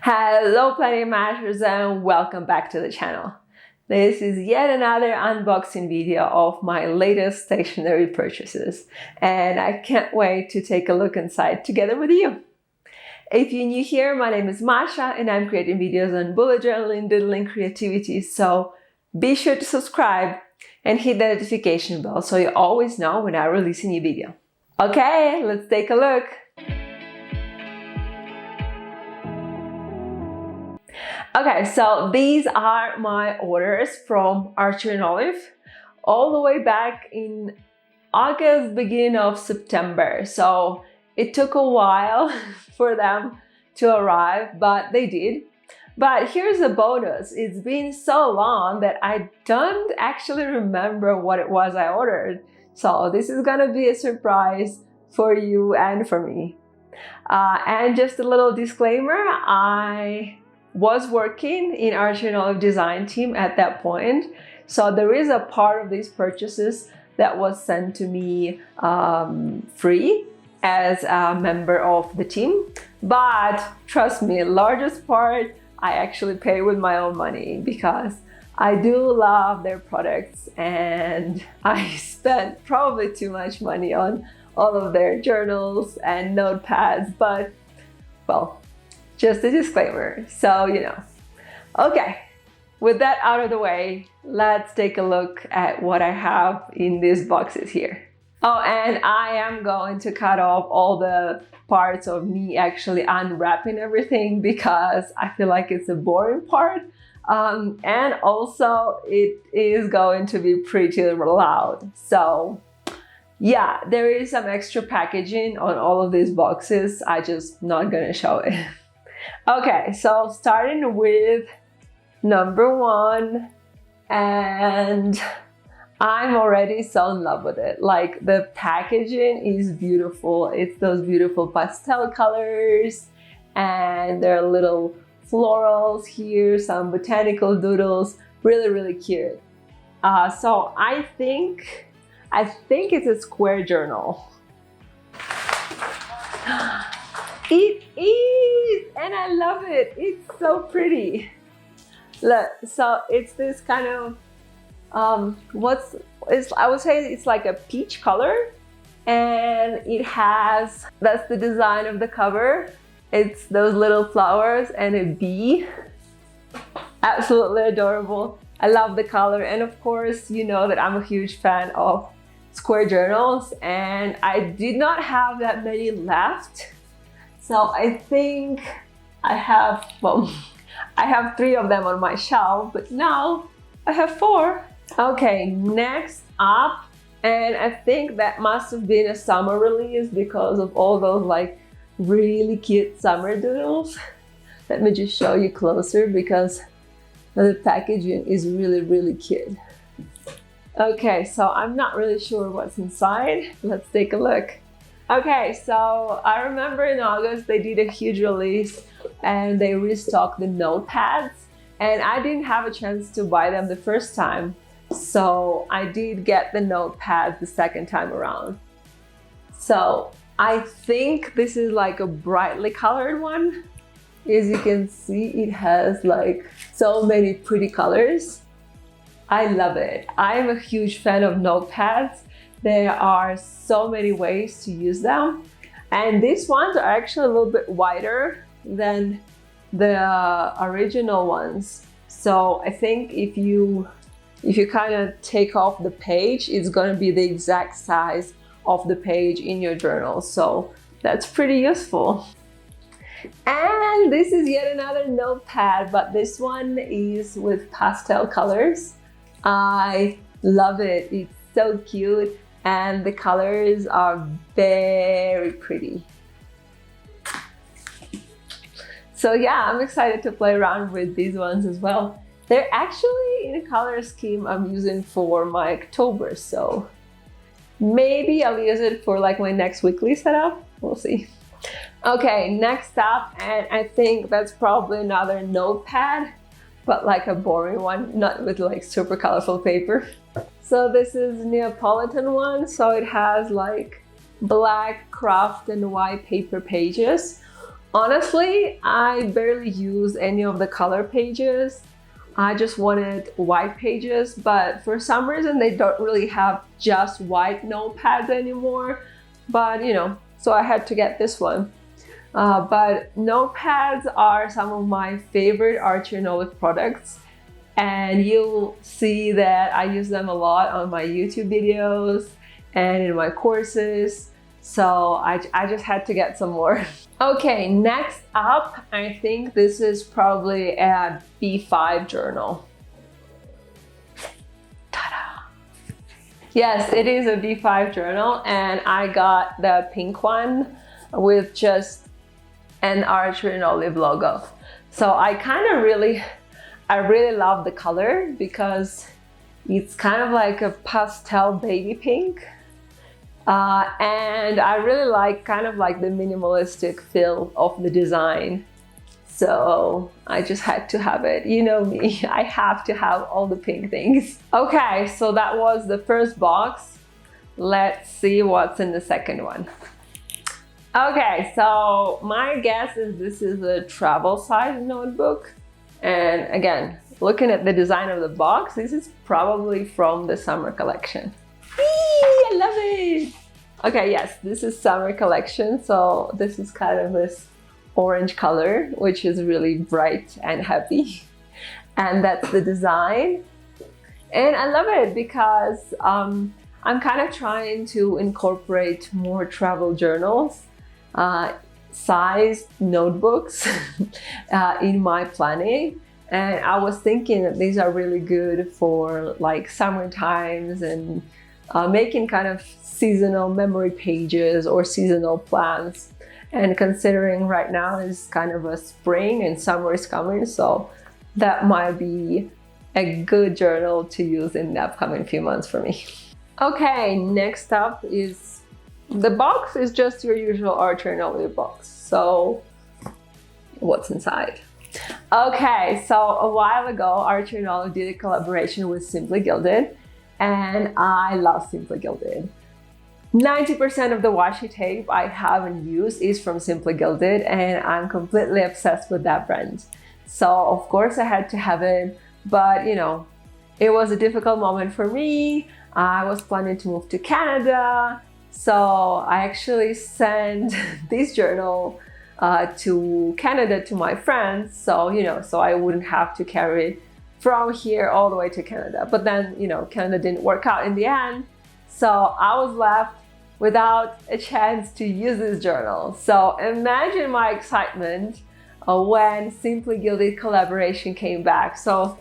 Hello plenty of mashers and welcome back to the channel. This is yet another unboxing video of my latest stationery purchases and I can't wait to take a look inside together with you. If you're new here, my name is Masha and I'm creating videos on bullet journaling, doodling, creativity, so be sure to subscribe and hit the notification bell so you always know when I release a new video. Okay, let's take a look. Okay, so these are my orders from Archer & Olive all the way back in August, beginning of September. So it took a while for them to arrive, but they did. But here's a bonus. It's been so long that I don't actually remember what it was I ordered. So this is gonna be a surprise for you and for me. And just a little disclaimer, I was working in Archer & Olive design team at that point. So there is a part of these purchases that was sent to me free as a member of the team. But trust me, largest part I actually pay with my own money because I do love their products and I spent probably too much money on all of their journals and notepads, but well, just a disclaimer, so you know. Okay, with that out of the way, let's take a look at what I have in these boxes here. Oh, and I am going to cut off all the parts of me actually unwrapping everything because I feel like it's a boring part. And also it is going to be pretty loud. So yeah, there is some extra packaging on all of these boxes. I just not gonna show it. Okay, so starting with number one, and I'm already so in love with it. Like, the packaging is beautiful. It's those beautiful pastel colors and there are little florals here, some botanical doodles, really, really cute. So I think it's a square journal. It is, and I love it. It's so pretty. Look, so it's this kind of I would say it's like a peach color, and it has, that's the design of the cover. It's those little flowers and a bee. Absolutely adorable. I love the color, and of course, you know that I'm a huge fan of square journals, and I did not have that many left. So I think I have, well, I have 3 of them on my shelf, but now I have 4. Okay, next up, and I think that must have been a summer release because of all those like really cute summer doodles. Let me just show you closer because the packaging is really, really cute. Okay, so I'm not really sure what's inside. Let's take a look. Okay, so I remember in August they did a huge release and they restocked the notepads, and I didn't have a chance to buy them the first time. So I did get the notepads the second time around. So I think this is like a brightly colored one. As you can see, it has like so many pretty colors. I love it. I'm a huge fan of notepads. There are so many ways to use them, and these ones are actually a little bit wider than the original ones. So I think if you kind of take off the page, it's going to be the exact size of the page in your journal. So that's pretty useful. And this is yet another notepad, but this one is with pastel colors. I love it. It's so cute. And the colors are very pretty. So yeah, I'm excited to play around with these ones as well. They're actually in a color scheme I'm using for my October, so maybe I'll use it for like my next weekly setup. We'll see. Okay, next up, and I think that's probably another notepad, but like a boring one, not with like super colorful paper. So this is Neapolitan one, so it has like black craft and white paper pages Honestly, I barely use any of the color pages. I just wanted white pages, but for some reason they don't really have just white notepads anymore. But you know, so I had to get this one. But notepads are some of my favorite Archie and Olive products, and you'll see that I use them a lot on my YouTube videos and in my courses. So I just had to get some more. Okay, next up, I think this is probably a B5 journal. Ta-da! Yes, it is a B5 journal, and I got the pink one with just an Archer and Olive logo. So I really love the color because it's kind of like a pastel baby pink. And I really like kind of like the minimalistic feel of the design. So I just had to have it. You know me, I have to have all the pink things. Okay, so that was the first box. Let's see what's in the second one. Okay, so my guess is this is a travel size notebook. And again, looking at the design of the box, this is probably from the summer collection. I love it. Okay, yes, this is summer collection. So this is kind of this orange color, which is really bright and happy. And that's the design. And I love it because I'm kind of trying to incorporate more travel journals, sized notebooks in my planning. And I was thinking that these are really good for like summer times and making kind of seasonal memory pages or seasonal plans. And considering right now is kind of a spring and summer is coming, so that might be a good journal to use in the upcoming few months for me. Okay, next up is the box is just your usual Archer and Olive box. So what's inside? Okay, so a while ago, Archer and Olive did a collaboration with Simply Gilded, and I love Simply Gilded. 90% of the washi tape I haven't used is from Simply Gilded, and I'm completely obsessed with that brand. So of course I had to have it, but you know, it was a difficult moment for me. I was planning to move to Canada, so I actually sent this journal to Canada to my friends, so you know, so I wouldn't have to carry it from here all the way to Canada. But then, you know, Canada didn't work out in the end, so I was left without a chance to use this journal. So imagine my excitement when Simply Gilded collaboration came back. So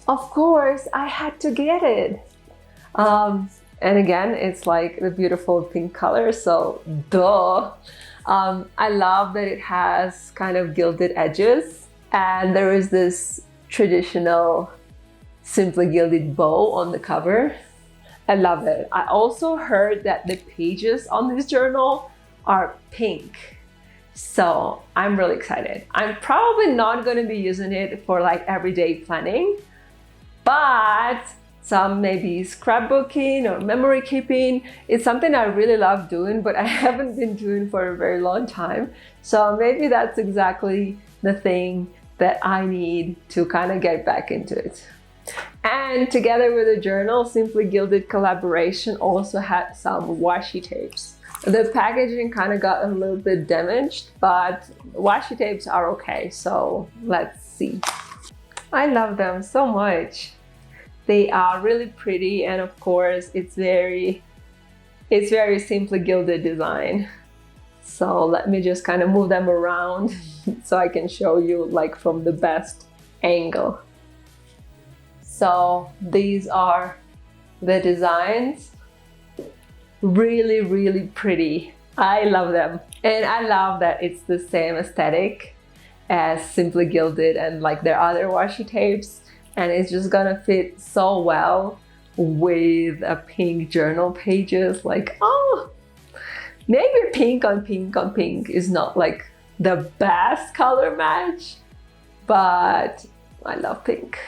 of course I had to get it. And again, it's like the beautiful pink color, so duh. I love that it has kind of gilded edges, and there is this traditional Simply Gilded bow on the cover. I love it. I also heard that the pages on this journal are pink, so I'm really excited. I'm probably not going to be using it for like everyday planning, but some maybe scrapbooking or memory keeping. It's something I really love doing, but I haven't been doing for a very long time. So maybe that's exactly the thing that I need to kind of get back into it. And together with the journal, Simply Gilded collaboration also had some washi tapes. The packaging kind of got a little bit damaged, but washi tapes are okay, so let's see. I love them so much. They are really pretty, and of course it's very Simply Gilded design. So let me just kind of move them around so I can show you like from the best angle. So these are the designs. Really, really pretty. I love them. And I love that it's the same aesthetic as Simply Gilded and like their other washi tapes. And it's just gonna fit so well with a pink journal pages. Like, oh, maybe pink on pink on pink is not like the best color match, but I love pink.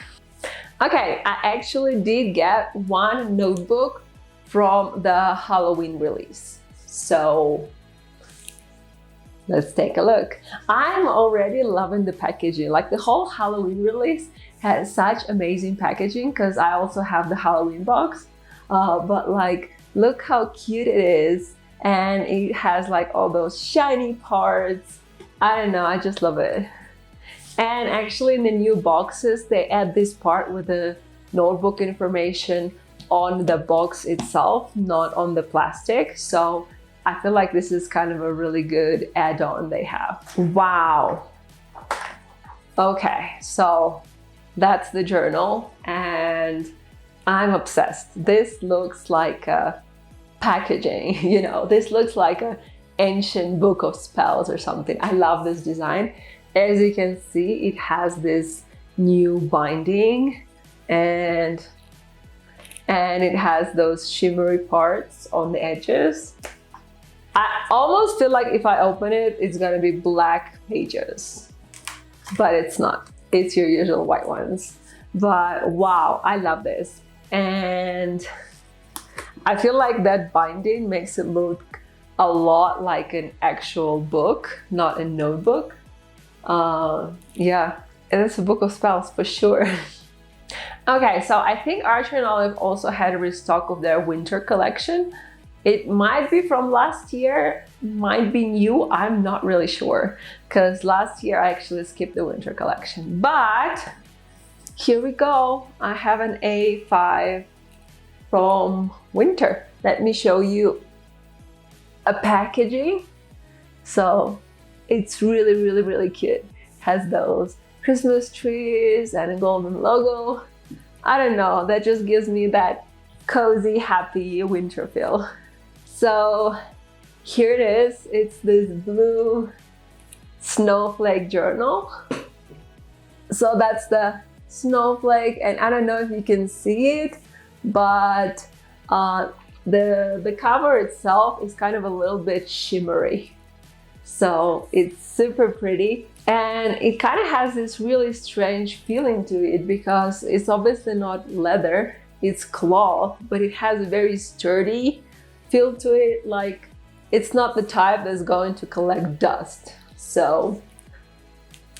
Okay, I actually did get one notebook from the Halloween release. So Let's take a look. I'm already loving the packaging. Like the whole Halloween release has such amazing packaging because I also have the Halloween box. But like, look how cute it is. And it has like all those shiny parts. I don't know, I just love it. And actually in the new boxes, they add this part with the notebook information on the box itself, not on the plastic. So I feel like this is kind of a really good add-on they have. Wow. Okay, so that's the journal and I'm obsessed. This looks like a packaging, you know, this looks like an ancient book of spells or something. I love this design. As you can see, it has this new binding and it has those shimmery parts on the edges. I almost feel like if I open it, it's gonna be black pages, but it's not. It's your usual white ones. But wow, I love this. And I feel like that binding makes it look a lot like an actual book, not a notebook. Yeah, and it's a book of spells for sure. Okay, so I think Archer and Olive also had a restock of their winter collection. It might be from last year, might be new, I'm not really sure. Because last year I actually skipped the winter collection. But here we go, I have an A5 from winter. Let me show you a packaging. So it's really cute. Has those Christmas trees and a golden logo. I don't know, that just gives me that cozy, happy winter feel. So here it is. It's this blue snowflake journal. So that's the snowflake, and I don't know if you can see it, but the cover itself is kind of a little bit shimmery. So it's super pretty, and it kind of has this really strange feeling to it because it's obviously not leather, it's cloth, but it has a very sturdy feel to it. Like it's not the type that's going to collect dust. So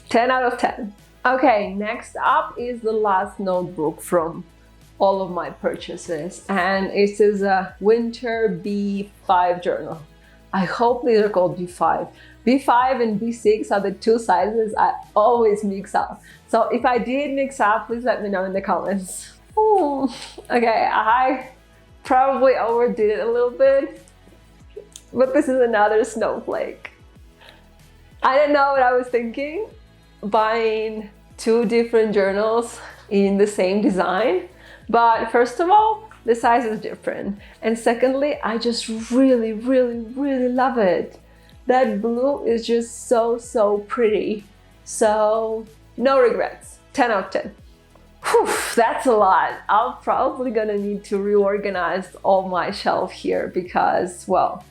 10 out of 10. Okay, next up is the last notebook from all of my purchases, and it is a winter B5 journal. I hope these are called B5. B5 and B6 are the two sizes I always mix up. So if I did mix up, please let me know in the comments. Ooh. Okay, I probably overdid it a little bit, but this is another snowflake. I don't know what I was thinking, buying two different journals in the same design. But first of all, the size is different. And secondly, I just really love it. That blue is just so pretty. So no regrets, 10 out of 10. Whew, that's a lot. I'm probably gonna need to reorganize all my shelf here because, well,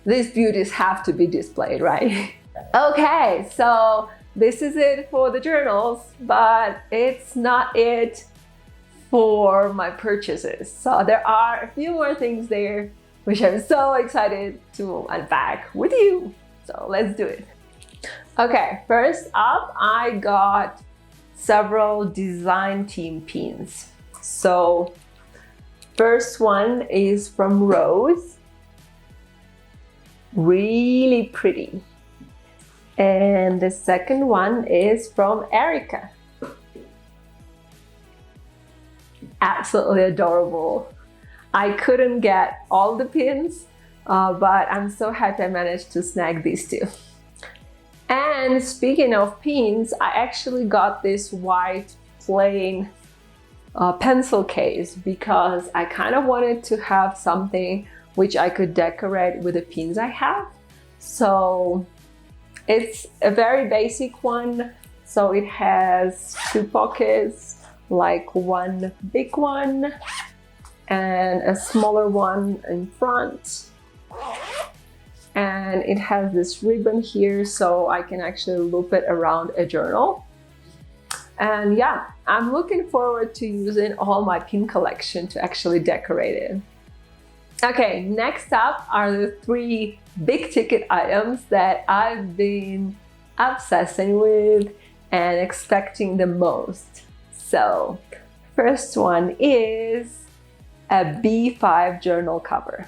these beauties have to be displayed, right? Okay, so this is it for the journals, but it's not it for my purchases. So there are a few more things there which I'm so excited to unpack with you. So let's do it. Okay, first up, I got several design team pins. So first one is from Rose. Really pretty. And the second one is from Erica. Absolutely adorable. I couldn't get all the pins, but I'm so happy I managed to snag these two. And speaking of pins, I actually got this white plain pencil case because I kind of wanted to have something which I could decorate with the pins I have. So it's a very basic one. So it has two pockets, like one big one and a smaller one in front. And it has this ribbon here so I can actually loop it around a journal. And yeah, I'm looking forward to using all my pin collection to actually decorate it. Okay, next up are the 3 big ticket items that I've been obsessing with and expecting the most. So, first one is a B5 journal cover.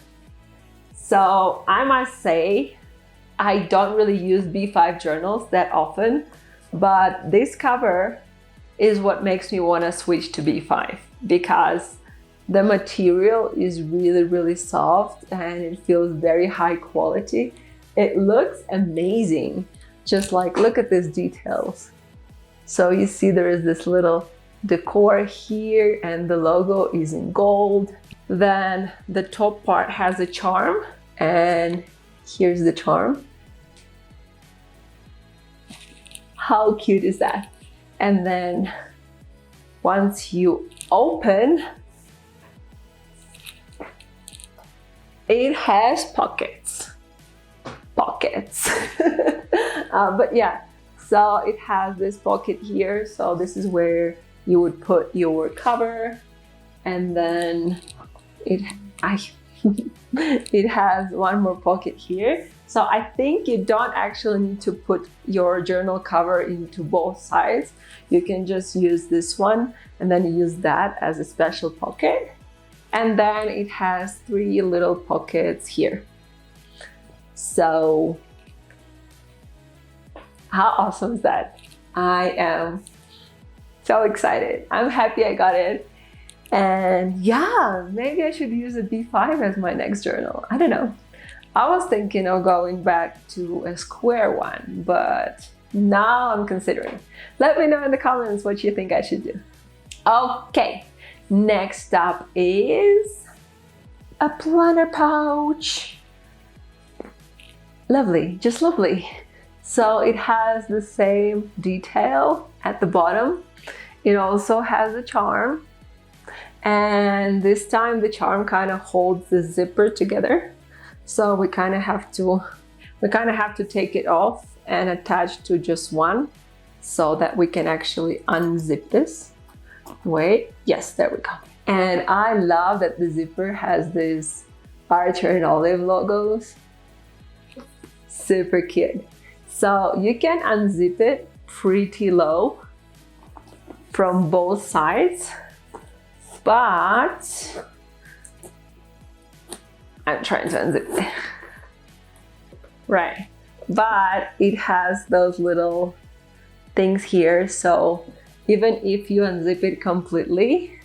So, I must say, I don't really use B5 journals that often, but this cover is what makes me want to switch to B5 because the material is really soft and it feels very high quality. It looks amazing. Just like, look at these details. So you see there is this little decor here and the logo is in gold. Then the top part has a charm and here's the charm. How cute is that? And then once you open, it has pockets. But yeah, so it has this pocket here. So this is where you would put your cover, and then it has one more pocket here. So I think you don't actually need to put your journal cover into both sides. You can just use this one and then use that as a special pocket. And then it has 3 little pockets here. So how awesome is that? I am so excited. I'm happy I got it. And yeah, maybe I should use a B5 as my next journal. I don't know. I was thinking of going back to a square one, but now I'm considering. Let me know in the comments what you think I should do. Okay. Next up is a planner pouch. Lovely, just lovely. So it has the same detail at the bottom. It also has a charm. And this time the charm kind of holds the zipper together. So we kind of have to take it off and attach to just one so that we can actually unzip this. Wait, yes, there we go. And I love that the zipper has these Archer and Olive logos. Super cute. So you can unzip it pretty low from both sides, but I'm trying to unzip it. Right, but it has those little things here, so even if you unzip it completely,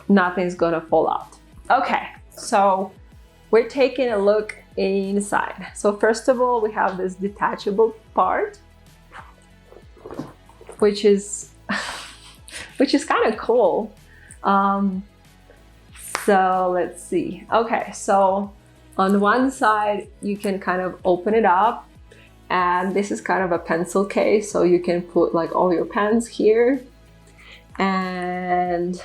nothing's gonna fall out. Okay, so we're taking a look inside. So first of all, we have this detachable part, which is kind of cool. So let's see. Okay, so on one side, you can kind of open it up, and this is kind of a pencil case, so you can put like all your pens here. And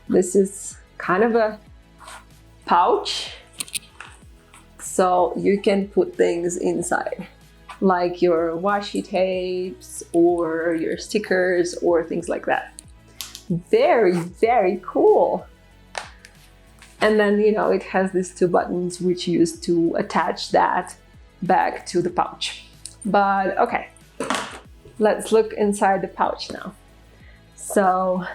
this is kind of a pouch, so you can put things inside, like your washi tapes or your stickers or things like that. Very, very cool. And then, you know, it has these 2 buttons which you use to attach that back to the pouch. But okay, let's look inside the pouch now. So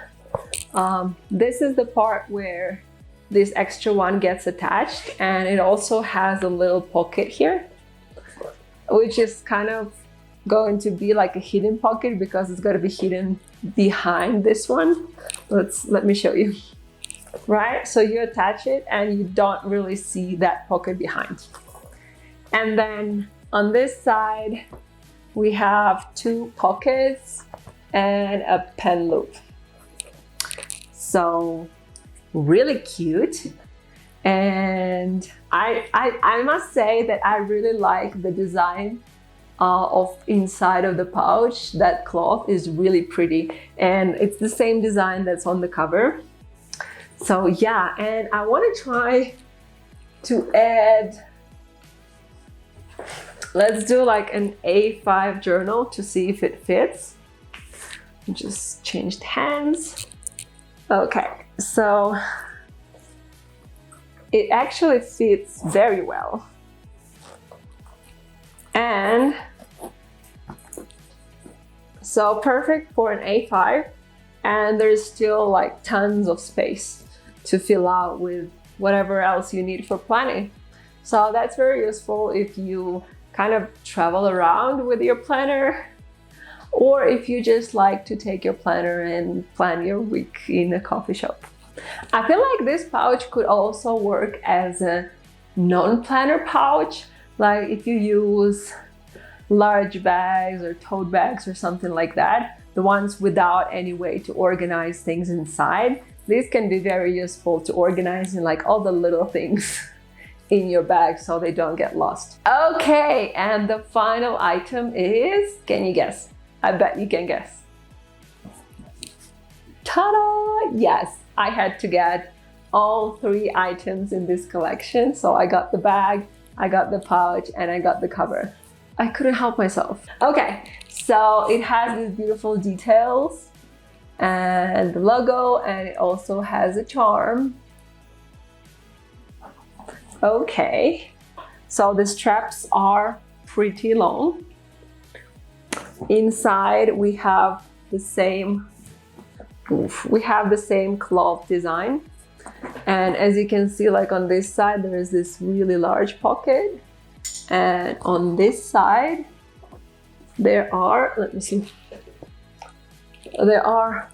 this is the part where this extra one gets attached, and it also has a little pocket here, which is kind of going to be like a hidden pocket because it's going to be hidden behind this one. Let me show you. Right, so you attach it and you don't really see that pocket behind. And then on this side we have 2 pockets and a pen loop. So really cute. And I must say that I really like the design of inside of the pouch. That cloth is really pretty, and it's the same design that's on the cover. So yeah, and I want to try to add, let's do like an A5 journal to see if it fits. Just changed hands. Okay, so it actually fits very well. And so perfect for an A5, and there's still like tons of space to fill out with whatever else you need for planning. So that's very useful if you kind of travel around with your planner, or if you just like to take your planner and plan your week in a coffee shop. I feel like this pouch could also work as a non-planner pouch, like if you use large bags or tote bags or something like that, the ones without any way to organize things inside. These can be very useful to organize in like all the little things in your bag so they don't get lost. Okay, and the final item is, can you guess? I bet you can guess. Ta-da! Yes, I had to get all 3 items in this collection. So I got the bag, I got the pouch, and I got the cover. I couldn't help myself. Okay, so it has these beautiful details and the logo, and it also has a charm. Okay, so the straps are pretty long. Inside we have the same cloth design, and as you can see, like on this side there is this really large pocket, and on this side there are, let me see, there are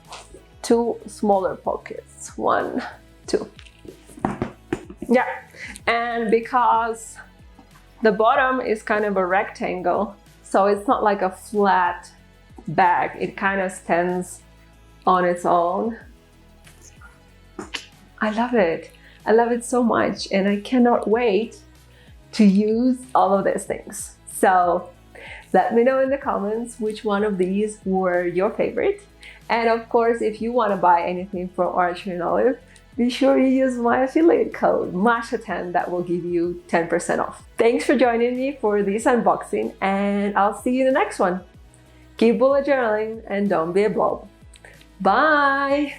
2 smaller pockets, 1, 2. Yeah, and because the bottom is kind of a rectangle, so it's not like a flat bag, it kind of stands on its own. I love it. I love it so much, and I cannot wait to use all of these things. So let me know in the comments which one of these were your favorite. And of course, if you want to buy anything from Archer and Olive, be sure you use my affiliate code Masha10, that will give you 10% off. Thanks for joining me for this unboxing, and I'll see you in the next one. Keep bullet journaling and don't be a blob. Bye!